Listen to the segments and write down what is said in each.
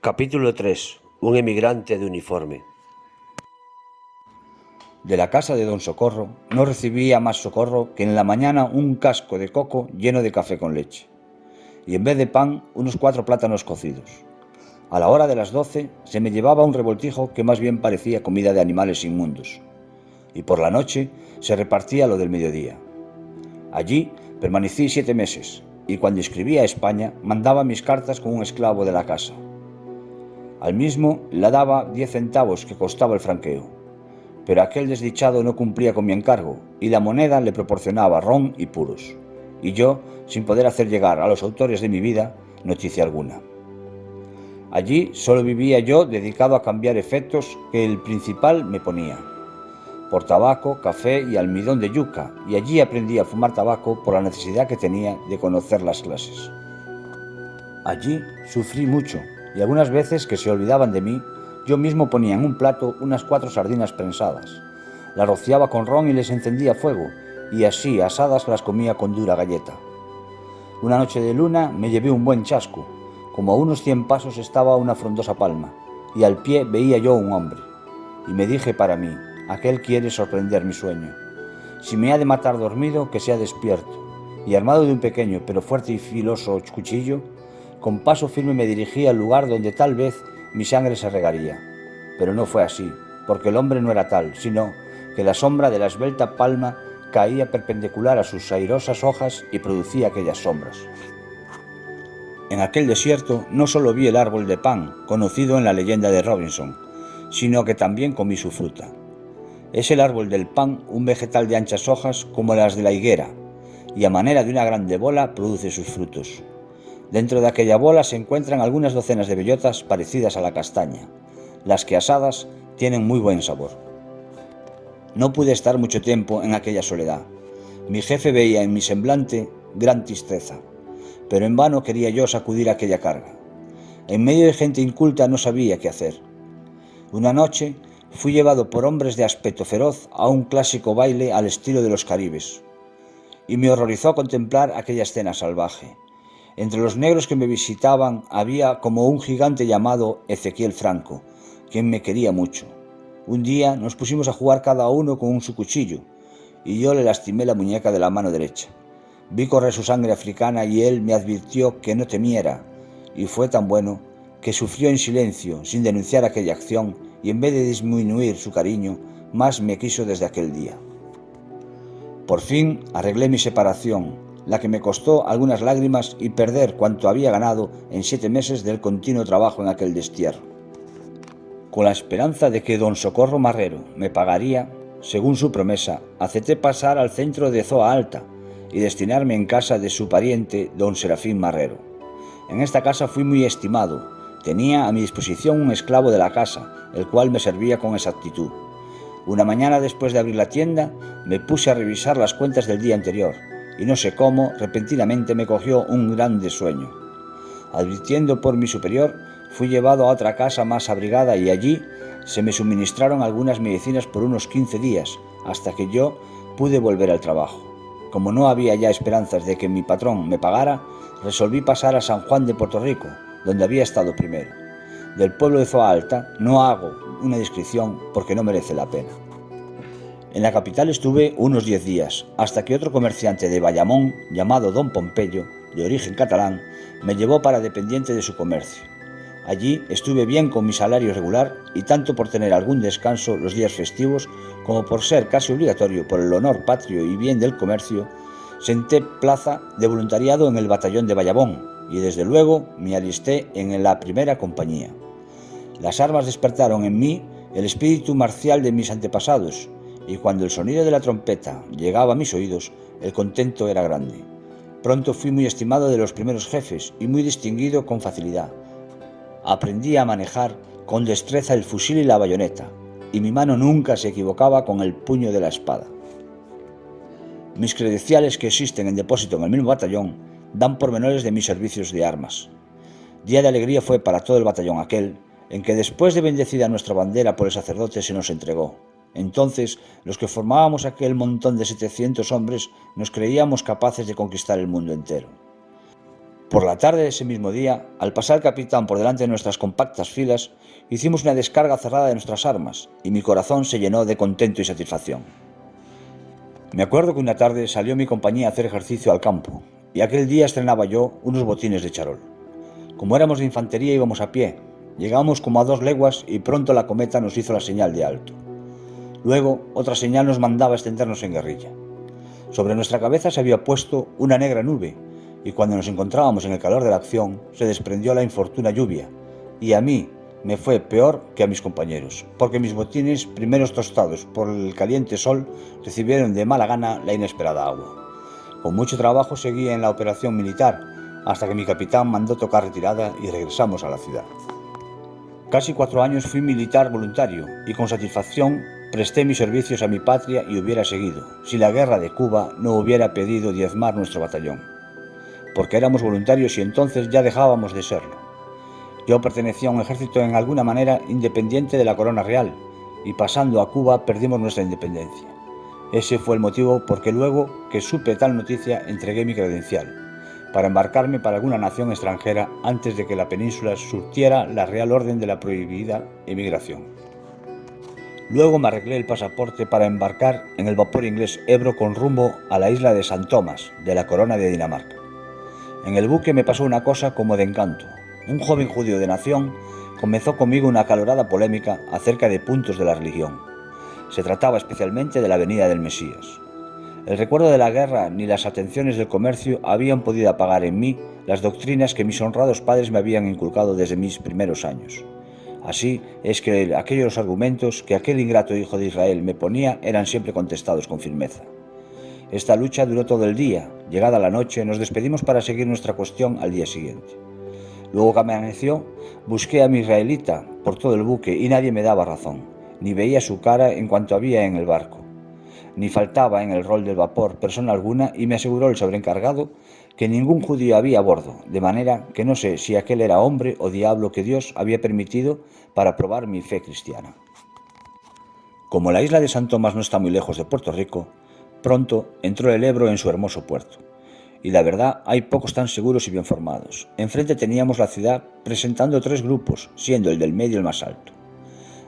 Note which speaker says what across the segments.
Speaker 1: Capítulo 3. Un emigrante de uniforme.
Speaker 2: De la casa de don Socorro no recibía más socorro que en la mañana un casco de coco lleno de café con leche, y en vez de pan unos 4 plátanos cocidos. A la hora de las 12 se me llevaba un revoltijo que más bien parecía comida de animales inmundos, y por la noche se repartía lo del mediodía. Allí permanecí 7 meses, y cuando escribía a España mandaba mis cartas con un esclavo de la casa. Al mismo le daba 10 centavos que costaba el franqueo, pero aquel desdichado no cumplía con mi encargo y la moneda le proporcionaba ron y puros, y yo, sin poder hacer llegar a los autores de mi vida noticia alguna. Allí solo vivía yo dedicado a cambiar efectos que el principal me ponía, por tabaco, café y almidón de yuca, y allí aprendí a fumar tabaco por la necesidad que tenía de conocer las clases. Allí sufrí mucho, y algunas veces que se olvidaban de mí, yo mismo ponía en un plato unas 4 sardinas prensadas, las rociaba con ron y les encendía fuego, y así asadas las comía con dura galleta. Una noche de luna me llevé un buen chasco, como a unos 100 pasos estaba una frondosa palma, y al pie veía yo un hombre, y me dije para mí, aquel quiere sorprender mi sueño. Si me ha de matar dormido, que sea despierto, y armado de un pequeño pero fuerte y filoso cuchillo, con paso firme me dirigí al lugar donde tal vez mi sangre se regaría. Pero no fue así, porque el hombre no era tal, sino que la sombra de la esbelta palma caía perpendicular a sus airosas hojas y producía aquellas sombras. En aquel desierto no solo vi el árbol de pan, conocido en la leyenda de Robinson, sino que también comí su fruta. Es el árbol del pan un vegetal de anchas hojas como las de la higuera, y a manera de una grande bola produce sus frutos. Dentro de aquella bola se encuentran algunas docenas de bellotas parecidas a la castaña, las que asadas tienen muy buen sabor. No pude estar mucho tiempo en aquella soledad. Mi jefe veía en mi semblante gran tristeza, pero en vano quería yo sacudir aquella carga. En medio de gente inculta no sabía qué hacer. Una noche fui llevado por hombres de aspecto feroz a un clásico baile al estilo de los caribes, y me horrorizó contemplar aquella escena salvaje. Entre los negros que me visitaban había como un gigante llamado Ezequiel Franco, quien me quería mucho. Un día nos pusimos a jugar cada uno con su cuchillo, y yo le lastimé la muñeca de la mano derecha. Vi correr su sangre africana y él me advirtió que no temiera, y fue tan bueno que sufrió en silencio, sin denunciar aquella acción, y en vez de disminuir su cariño, más me quiso desde aquel día. Por fin arreglé mi separación, la que me costó algunas lágrimas y perder cuanto había ganado en 7 meses del continuo trabajo en aquel destierro. Con la esperanza de que don Socorro Marrero me pagaría, según su promesa, acepté pasar al centro de Zoa Alta y destinarme en casa de su pariente don Serafín Marrero. En esta casa fui muy estimado. Tenía a mi disposición un esclavo de la casa, el cual me servía con exactitud. Una mañana después de abrir la tienda, me puse a revisar las cuentas del día anterior, y no sé cómo, repentinamente me cogió un grande sueño. Advirtiendo por mi superior, fui llevado a otra casa más abrigada y allí se me suministraron algunas medicinas por unos 15 días, hasta que yo pude volver al trabajo. Como no había ya esperanzas de que mi patrón me pagara, resolví pasar a San Juan de Puerto Rico, donde había estado primero. Del pueblo de Zoa Alta no hago una descripción porque no merece la pena. En la capital estuve unos 10 días, hasta que otro comerciante de Bayamón, llamado don Pompeyo, de origen catalán, me llevó para dependiente de su comercio. Allí estuve bien con mi salario regular y tanto por tener algún descanso los días festivos como por ser casi obligatorio por el honor patrio y bien del comercio, senté plaza de voluntariado en el batallón de Bayamón y desde luego me alisté en la primera compañía. Las armas despertaron en mí el espíritu marcial de mis antepasados, y cuando el sonido de la trompeta llegaba a mis oídos, el contento era grande. Pronto fui muy estimado de los primeros jefes y muy distinguido con facilidad. Aprendí a manejar con destreza el fusil y la bayoneta, y mi mano nunca se equivocaba con el puño de la espada. Mis credenciales, que existen en depósito en el mismo batallón, dan pormenores de mis servicios de armas. Día de alegría fue para todo el batallón aquel, en que después de bendecida nuestra bandera por el sacerdote se nos entregó. Entonces, los que formábamos aquel montón de 700 hombres nos creíamos capaces de conquistar el mundo entero. Por la tarde de ese mismo día, al pasar el capitán por delante de nuestras compactas filas, hicimos una descarga cerrada de nuestras armas y mi corazón se llenó de contento y satisfacción. Me acuerdo que una tarde salió mi compañía a hacer ejercicio al campo y aquel día estrenaba yo unos botines de charol. Como éramos de infantería íbamos a pie, llegamos como a 2 leguas y pronto la cometa nos hizo la señal de alto. Luego otra señal nos mandaba extendernos en guerrilla. Sobre nuestra cabeza se había puesto una negra nube y cuando nos encontrábamos en el calor de la acción se desprendió la infortuna lluvia y a mí me fue peor que a mis compañeros, porque mis botines, primeros tostados por el caliente sol, recibieron de mala gana la inesperada agua. Con mucho trabajo seguí en la operación militar hasta que mi capitán mandó tocar retirada y regresamos a la ciudad. Casi 4 años fui militar voluntario y con satisfacción presté mis servicios a mi patria y hubiera seguido, si la guerra de Cuba no hubiera pedido diezmar nuestro batallón, porque éramos voluntarios y entonces ya dejábamos de serlo. Yo pertenecía a un ejército en alguna manera independiente de la corona real y pasando a Cuba perdimos nuestra independencia. Ese fue el motivo porque luego que supe tal noticia entregué mi credencial para embarcarme para alguna nación extranjera antes de que la península surtiera la real orden de la prohibida emigración. Luego me arreglé el pasaporte para embarcar en el vapor inglés Ebro con rumbo a la isla de San Tomás, de la corona de Dinamarca. En el buque me pasó una cosa como de encanto. Un joven judío de nación comenzó conmigo una acalorada polémica acerca de puntos de la religión. Se trataba especialmente de la venida del Mesías. El recuerdo de la guerra ni las atenciones del comercio habían podido apagar en mí las doctrinas que mis honrados padres me habían inculcado desde mis primeros años. Así es que aquellos argumentos que aquel ingrato hijo de Israel me ponía eran siempre contestados con firmeza. Esta lucha duró todo el día. Llegada la noche, nos despedimos para seguir nuestra cuestión al día siguiente. Luego que amaneció, busqué a mi israelita por todo el buque y nadie me daba razón, ni veía su cara en cuanto había en el barco. Ni faltaba en el rol del vapor persona alguna y me aseguró el sobreencargado que ningún judío había a bordo, de manera que no sé si aquel era hombre o diablo que Dios había permitido para probar mi fe cristiana. Como la isla de San Tomás no está muy lejos de Puerto Rico, pronto entró el Ebro en su hermoso puerto. Y la verdad, hay pocos tan seguros y bien formados. Enfrente teníamos la ciudad presentando 3 grupos, siendo el del medio el más alto.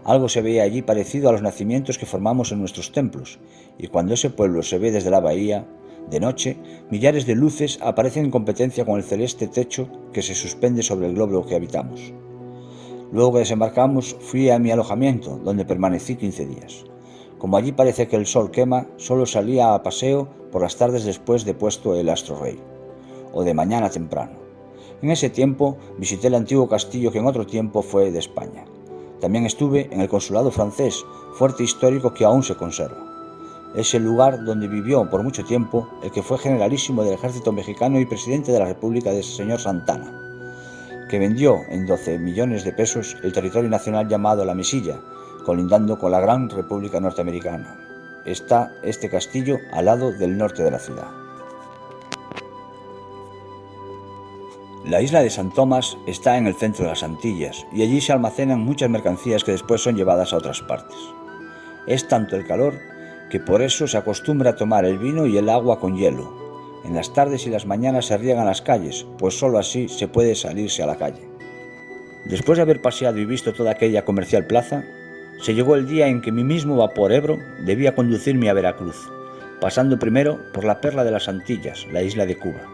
Speaker 2: Algo se veía allí parecido a los nacimientos que formamos en nuestros templos, y cuando ese pueblo se ve desde la bahía, de noche, millares de luces aparecen en competencia con el celeste techo que se suspende sobre el globo que habitamos. Luego que desembarcamos, fui a mi alojamiento, donde permanecí 15 días. Como allí parece que el sol quema, solo salía a paseo por las tardes después de puesto el astro rey, o de mañana temprano. En ese tiempo visité el antiguo castillo que en otro tiempo fue de España. También estuve en el consulado francés, fuerte histórico que aún se conserva. Es el lugar donde vivió por mucho tiempo el que fue generalísimo del ejército mexicano y presidente de la República de señor Santana, que vendió en 12 millones de pesos el territorio nacional llamado La Mesilla, colindando con la gran República Norteamericana. Está este castillo al lado del norte de la ciudad. La isla de San Tomás está en el centro de las Antillas y allí se almacenan muchas mercancías que después son llevadas a otras partes. Es tanto el calor que por eso se acostumbra a tomar el vino y el agua con hielo. En las tardes y las mañanas se riegan las calles, pues solo así se puede salirse a la calle. Después de haber paseado y visto toda aquella comercial plaza, se llegó el día en que mi mismo vapor Ebro debía conducirme a Veracruz, pasando primero por la perla de las Antillas, la isla de Cuba.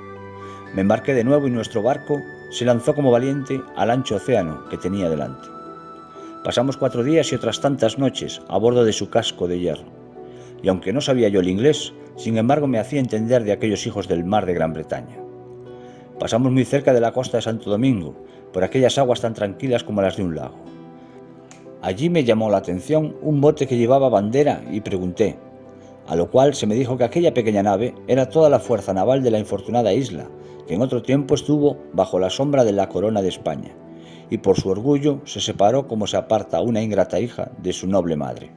Speaker 2: Me embarqué de nuevo y nuestro barco se lanzó como valiente al ancho océano que tenía delante. Pasamos 4 días y otras tantas noches a bordo de su casco de hierro, y aunque no sabía yo el inglés, sin embargo me hacía entender de aquellos hijos del mar de Gran Bretaña. Pasamos muy cerca de la costa de Santo Domingo, por aquellas aguas tan tranquilas como las de un lago. Allí me llamó la atención un bote que llevaba bandera y pregunté, a lo cual se me dijo que aquella pequeña nave era toda la fuerza naval de la infortunada isla, que en otro tiempo estuvo bajo la sombra de la corona de España, y por su orgullo se separó como se aparta una ingrata hija de su noble madre.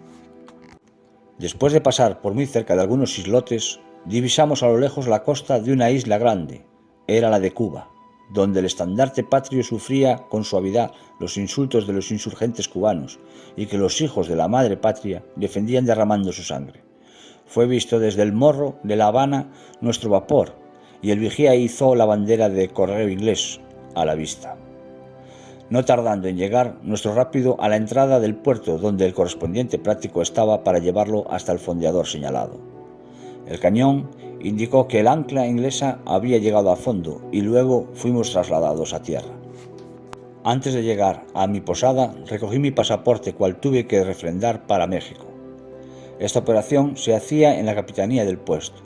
Speaker 2: Después de pasar por muy cerca de algunos islotes, divisamos a lo lejos la costa de una isla grande, era la de Cuba, donde el estandarte patrio sufría con suavidad los insultos de los insurgentes cubanos y que los hijos de la madre patria defendían derramando su sangre. Fue visto desde el morro de La Habana nuestro vapor, y el vigía izó la bandera de correo inglés a la vista. No tardando en llegar, nuestro rápido a la entrada del puerto, donde el correspondiente práctico estaba para llevarlo hasta el fondeador señalado. El cañón indicó que el ancla inglesa había llegado a fondo y luego fuimos trasladados a tierra. Antes de llegar a mi posada, recogí mi pasaporte, cual tuve que refrendar para México. Esta operación se hacía en la capitanía del puesto.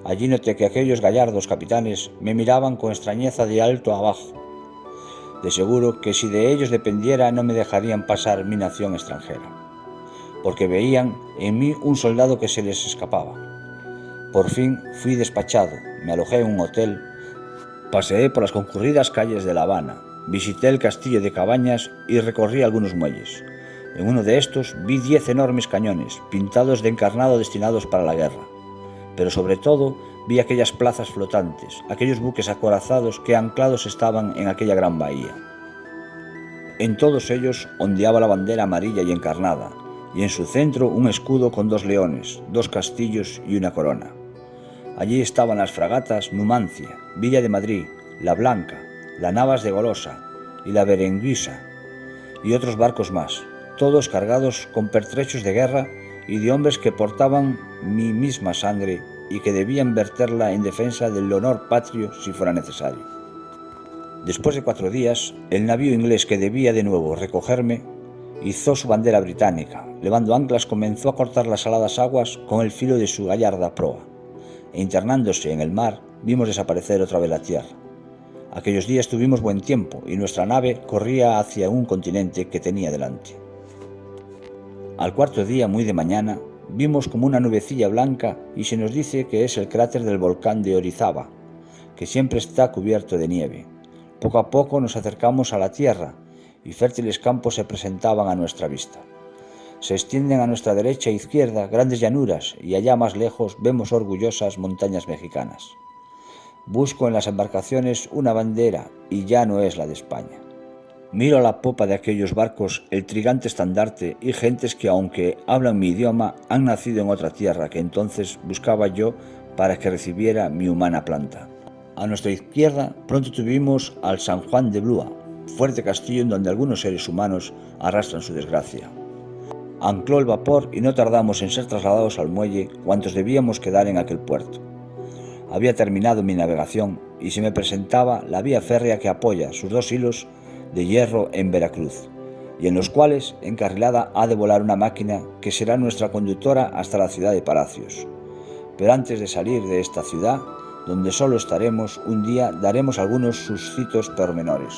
Speaker 2: Allí noté que aquellos gallardos capitanes me miraban con extrañeza de alto a abajo. De seguro que si de ellos dependiera no me dejarían pasar mi nación extranjera, porque veían en mí un soldado que se les escapaba. Por fin fui despachado, me alojé en un hotel, paseé por las concurridas calles de La Habana, visité el castillo de Cabañas y recorrí algunos muelles. En uno de estos vi 10 enormes cañones, pintados de encarnado destinados para la guerra. Pero sobre todo vi aquellas plazas flotantes, aquellos buques acorazados que anclados estaban en aquella gran bahía. En todos ellos ondeaba la bandera amarilla y encarnada, y en su centro un escudo con 2 leones, 2 castillos y una corona. Allí estaban las fragatas Numancia, Villa de Madrid, La Blanca, la Navas de Golosa y la Berenguisa, y otros barcos más, todos cargados con pertrechos de guerra y de hombres que portaban mi misma sangre y que debían verterla en defensa del honor patrio si fuera necesario. Después de 4 días, el navío inglés que debía de nuevo recogerme izó su bandera británica, levando anclas comenzó a cortar las saladas aguas con el filo de su gallarda proa, e internándose en el mar vimos desaparecer otra vez la tierra. Aquellos días tuvimos buen tiempo y nuestra nave corría hacia un continente que tenía delante. Al 4.º día, muy de mañana, vimos como una nubecilla blanca y se nos dice que es el cráter del volcán de Orizaba, que siempre está cubierto de nieve. Poco a poco nos acercamos a la tierra y fértiles campos se presentaban a nuestra vista. Se extienden a nuestra derecha e izquierda grandes llanuras y allá más lejos vemos orgullosas montañas mexicanas. Busco en las embarcaciones una bandera y ya no es la de España. Miro a la popa de aquellos barcos el trigante estandarte y gentes que, aunque hablan mi idioma, han nacido en otra tierra que entonces buscaba yo para que recibiera mi humana planta. A nuestra izquierda pronto tuvimos al San Juan de Blúa, fuerte castillo en donde algunos seres humanos arrastran su desgracia. Ancló el vapor y no tardamos en ser trasladados al muelle cuantos debíamos quedar en aquel puerto. Había terminado mi navegación y se me presentaba la vía férrea que apoya sus 2 hilos de hierro en Veracruz, y en los cuales encarrilada ha de volar una máquina que será nuestra conductora hasta la ciudad de Palacios. Pero antes de salir de esta ciudad, donde solo estaremos un día, daremos algunos suscitos pormenores.